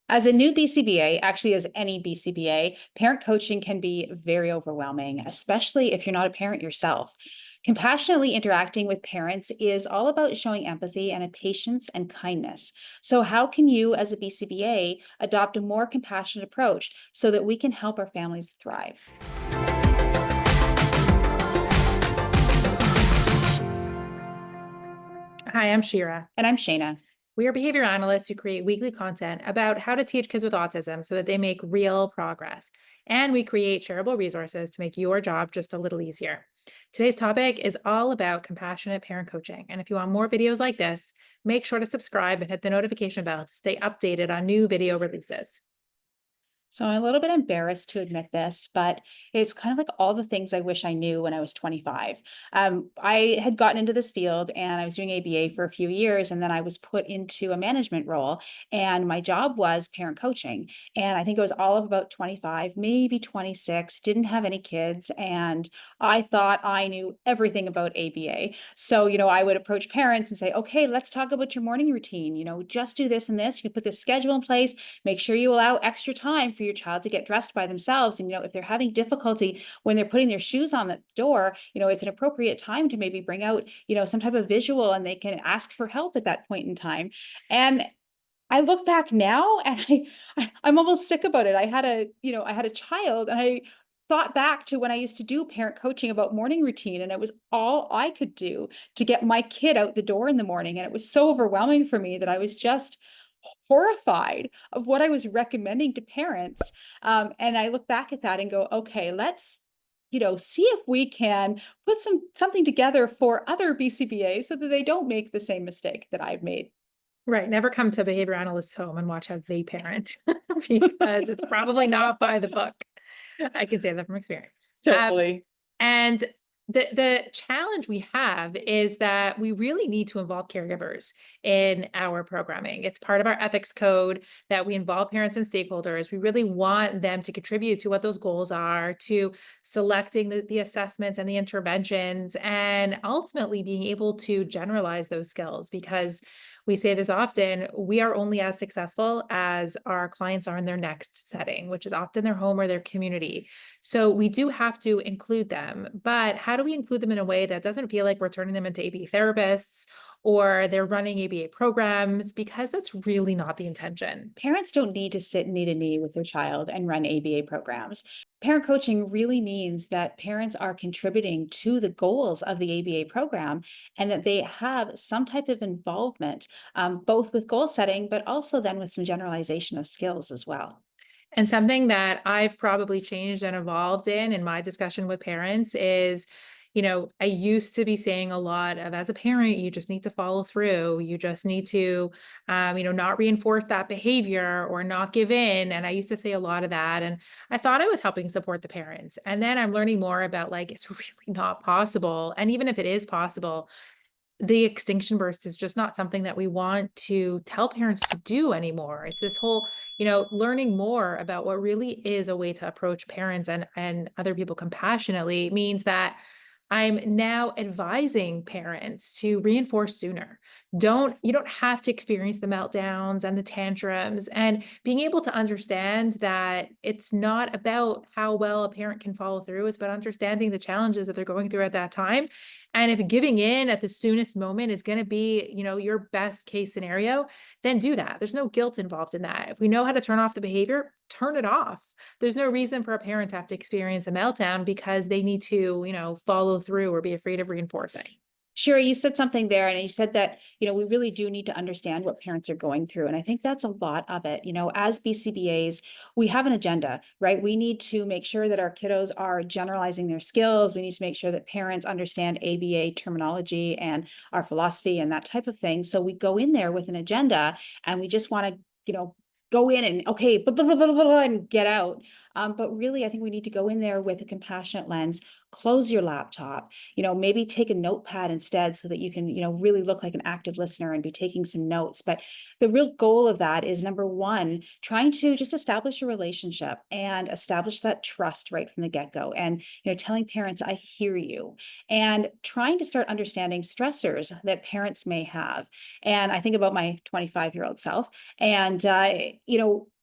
As a new BCBA, actually, as any BCBA, parent coaching can be very overwhelming, especially if you're not a parent yourself. Compassionately interacting with parents is all about showing empathy and a patience and kindness. So, how can you, as a BCBA, adopt a more compassionate approach so that we can help our families thrive? Hi, I'm Shira. And I'm Shayna. We are behavior analysts who create weekly content about how to teach kids with autism so that they make real progress. And we create shareable resources to make your job just a little easier. Today's topic is all about compassionate parent coaching. And if you want more videos like this, make sure to subscribe and hit the notification bell to stay updated on new video releases. So I'm a little bit embarrassed to admit this, but it's kind of like all the things I wish I knew when I was 25. I had gotten into this field and I was doing ABA for a few years, and then I was put into a management role, and my job was parent coaching. And I think it was all of about 25, maybe 26, didn't have any kids, and I thought I knew everything about ABA. So, I would approach parents and say, okay, let's talk about your morning routine. Just do this and this. You can put this schedule in place, make sure you allow extra time for your child to get dressed by themselves. And, if they're having difficulty when they're putting their shoes on the door, it's an appropriate time to maybe bring out, some type of visual and they can ask for help at that point in time. And I look back now and I'm almost sick about it. I had a child and I thought back to when I used to do parent coaching about morning routine, and it was all I could do to get my kid out the door in the morning. And it was so overwhelming for me that I was just horrified of what I was recommending to parents. And I look back at that and go, okay, let's see if we can put something together for other BCBAs so that they don't make the same mistake that I've made. Right. Never come to a behavior analyst's home and watch how they parent because it's probably not by the book. I can say that from experience. Totally. And the challenge we have is that we really need to involve caregivers in our programming. It's part of our ethics code that we involve parents and stakeholders. We really want them to contribute to what those goals are, to selecting the assessments and the interventions, and ultimately being able to generalize those skills, because we say this often, we are only as successful as our clients are in their next setting, which is often their home or their community. So we do have to include them, but how do we include them in a way that doesn't feel like we're turning them into ABA therapists or they're running ABA programs? Because that's really not the intention. Parents don't need to sit knee to knee with their child and run ABA programs. Parent coaching really means that parents are contributing to the goals of the ABA program and that they have some type of involvement, both with goal setting, but also then with some generalization of skills as well. And something that I've probably changed and evolved in my discussion with parents is, I used to be saying a lot of, as a parent, you just need to follow through. You just need to, not reinforce that behavior or not give in. And I used to say a lot of that. And I thought I was helping support the parents. And then I'm learning more about, like, it's really not possible. And even if it is possible, the extinction burst is just not something that we want to tell parents to do anymore. It's this whole, learning more about what really is a way to approach parents and other people compassionately means that I'm now advising parents to reinforce sooner. You don't have to experience the meltdowns and the tantrums, and being able to understand that it's not about how well a parent can follow through. It's about understanding the challenges that they're going through at that time. And if giving in at the soonest moment is going to be, your best case scenario, then do that. There's no guilt involved in that. If we know how to turn off the behavior, turn it off. There's no reason for a parent to have to experience a meltdown because they need to, follow through or be afraid of reinforcing. Sure, you said something there, and you said that, we really do need to understand what parents are going through. And I think that's a lot of it. As BCBAs, we have an agenda, right? We need to make sure that our kiddos are generalizing their skills. We need to make sure that parents understand ABA terminology and our philosophy and that type of thing. So we go in there with an agenda and we just want to, go in and okay, blah, blah, blah, blah, blah, and get out. But really, I think we need to go in there with a compassionate lens, close your laptop, maybe take a notepad instead so that you can, really look like an active listener and be taking some notes. But the real goal of that is, number one, trying to just establish a relationship and establish that trust right from the get-go. And, telling parents, I hear you, and trying to start understanding stressors that parents may have. And I think about my 25-year-old self, and,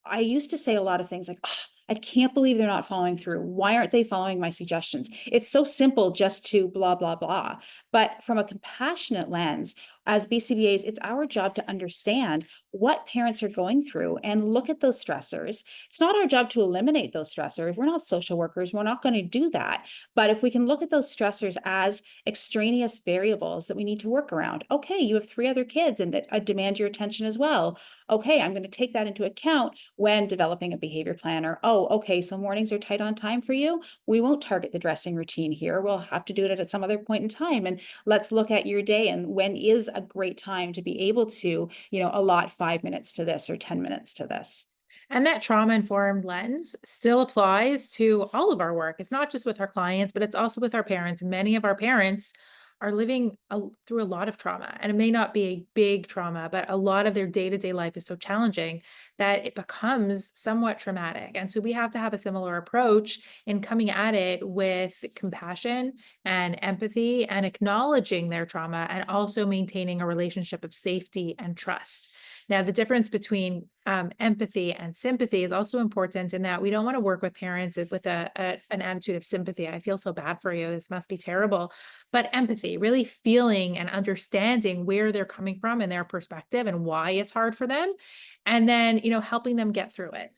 I used to say a lot of things like, "Ugh, I can't believe they're not following through. Why aren't they following my suggestions?" It's so simple just to blah, blah, blah. But from a compassionate lens, as BCBAs, it's our job to understand what parents are going through and look at those stressors. It's not our job to eliminate those stressors. We're not social workers. We're not going to do that. But if we can look at those stressors as extraneous variables that we need to work around, okay, you have 3 other kids and that demand your attention as well. Okay, I'm going to take that into account when developing a behavior plan. Or, oh, okay, so mornings are tight on time for you. We won't target the dressing routine here. We'll have to do it at some other point in time. And let's look at your day and when is a great time to be able to, allot 5 minutes to this or 10 minutes to this. And that trauma informed lens still applies to all of our work. It's not just with our clients, but it's also with our parents. Many of our parents are living through a lot of trauma, and it may not be a big trauma, but a lot of their day to day life is so challenging that it becomes somewhat traumatic. And so we have to have a similar approach in coming at it with compassion and empathy and acknowledging their trauma and also maintaining a relationship of safety and trust. Now, the difference between empathy and sympathy is also important in that we don't want to work with parents with an attitude of sympathy. I feel so bad for you. This must be terrible. But empathy, really feeling and understanding where they're coming from and their perspective and why it's hard for them. And then, helping them get through it.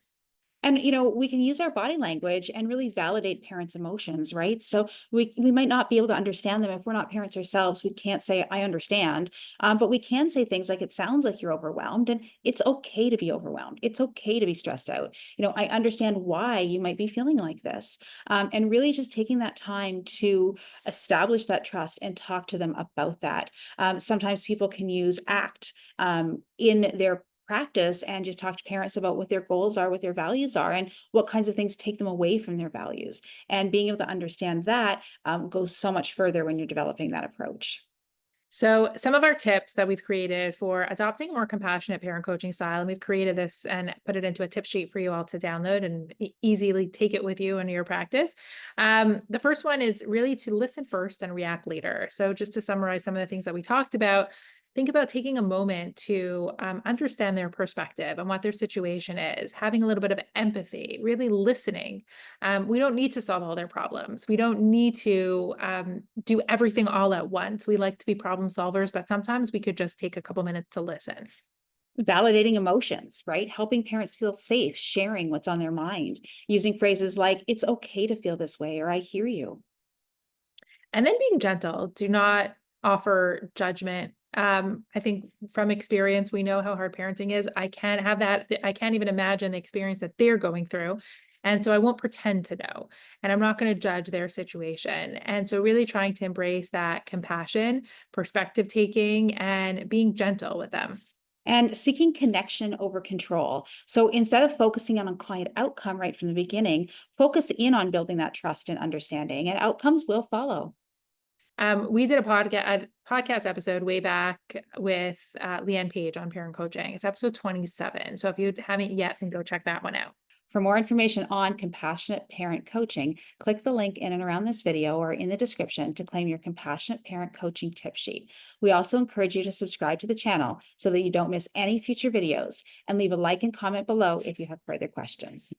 And, we can use our body language and really validate parents' emotions, right? So we might not be able to understand them if we're not parents ourselves. We can't say, I understand. But we can say things like, it sounds like you're overwhelmed, and it's okay to be overwhelmed. It's okay to be stressed out. I understand why you might be feeling like this. And really just taking that time to establish that trust and talk to them about that. Sometimes people can use ACT in their practice and just talk to parents about what their goals are, what their values are, and what kinds of things take them away from their values. And being able to understand that goes so much further when you're developing that approach. So, some of our tips that we've created for adopting a more compassionate parent coaching style, and we've created this and put it into a tip sheet for you all to download and easily take it with you in your practice. The first one is really to listen first and react later. So, just to summarize some of the things that we talked about, think about taking a moment to understand their perspective and what their situation is, having a little bit of empathy, really listening. We don't need to solve all their problems. We don't need to do everything all at once. We like to be problem solvers, but sometimes we could just take a couple minutes to listen. Validating emotions, right? Helping parents feel safe, sharing what's on their mind, using phrases like, it's okay to feel this way, or I hear you. And then being gentle, do not offer judgment. I think from experience, we know how hard parenting is. I can't have that. I can't even imagine the experience that they're going through. And so I won't pretend to know. And I'm not going to judge their situation. And so, really trying to embrace that compassion, perspective taking, and being gentle with them. And seeking connection over control. So instead of focusing on a client outcome right from the beginning, focus in on building that trust and understanding, and outcomes will follow. We did a podcast episode way back with Leanne Page on parent coaching. It's episode 27. So if you haven't yet, then go check that one out. For more information on compassionate parent coaching, click the link in and around this video or in the description to claim your compassionate parent coaching tip sheet. We also encourage you to subscribe to the channel so that you don't miss any future videos, and leave a like and comment below if you have further questions.